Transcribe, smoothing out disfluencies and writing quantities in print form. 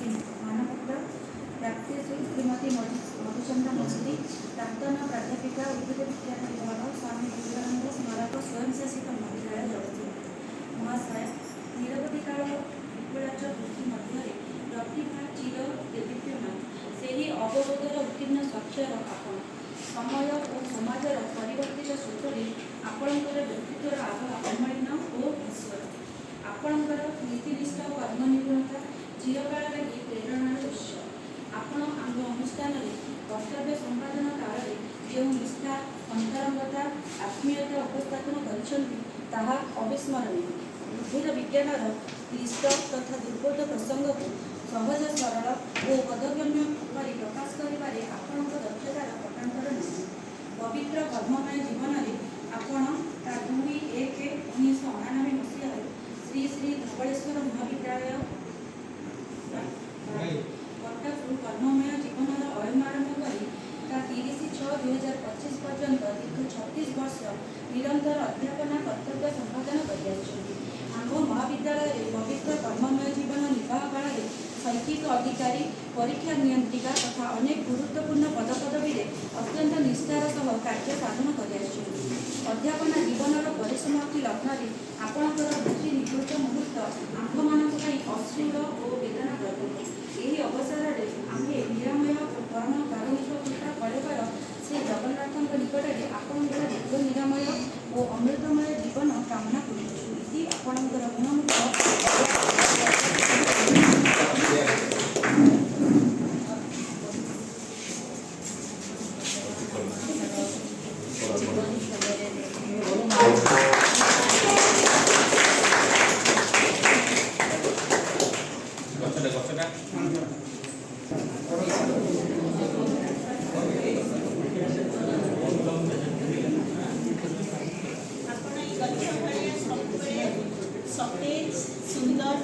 मानपत्र प्राप्ति श्रीमती मधुचंद्र मछली प्राक्तन प्राध्यापिका उद्भिद विज्ञान विभाग स्वामी विवेकानंद स्मारक स्वयंशासित महाविद्यालय जगतसिंहपुर। महाशय निरवधि काल विपुलाच वृत्ति मध्य प्रतिभा चिर देदीप्यमान से ही अवरोधर उत्तीर्ण साक्षर आपण समय और समाजर परिवर्तित सूत्रे आपणकर व्यक्तित्वर आभा अमलिन और ईश्वर आपणकर नीतिनिष्ठा और आत्मनिर्भरता चिरकाल लगी प्रेरणार उत्स आपण आम अनुष्ठान कर्तव्य संपादन काल जो निष्ठा अंतरंगता आत्मीयता उपस्थापन कर अविस्मरणीय। उद्भिद विज्ञान क्लिष्ट तथा दुर्बोध प्रसंग को सहज सरल और बोधगम्य पर प्रकाश कर दक्षतार पटांतर नहीं। पवित्र कर्ममय जीवन में आपण 2/1/1999 मसीह श्री श्री धवलेश्वर महाविद्यालय कटक कर्ममय जीवन अयमारंभ कर 30/6/2025 पर्यंत दीर्घ 36 वर्ष निरंतर अध्यापना कर्तव्य संपादन कर महाविद्यालय पवित्र कर्ममय जीवन निर्वाह काल शैक्षिक अधिकारी परीक्षा नियंत्रिका तथा अनेक गुरुत्वपूर्ण पदपदवी अत्यंत निष्ठार सह कार्य साधन कर अध्यापना जीवनर परिसमाप्ति लग्न आपणकर वृत्ति निकृष्ट मुहूर्त आम्भमान अश्लील और वेदनाप्रद यही अवसर में आम निरामय परम कारुणिक कृपा कलेवर श्री जगन्नाथ निकट में आपणकर दीर्घ निरामय और अमृतमय जीवन कामना करुँगी आपणकर सतेज सुंदर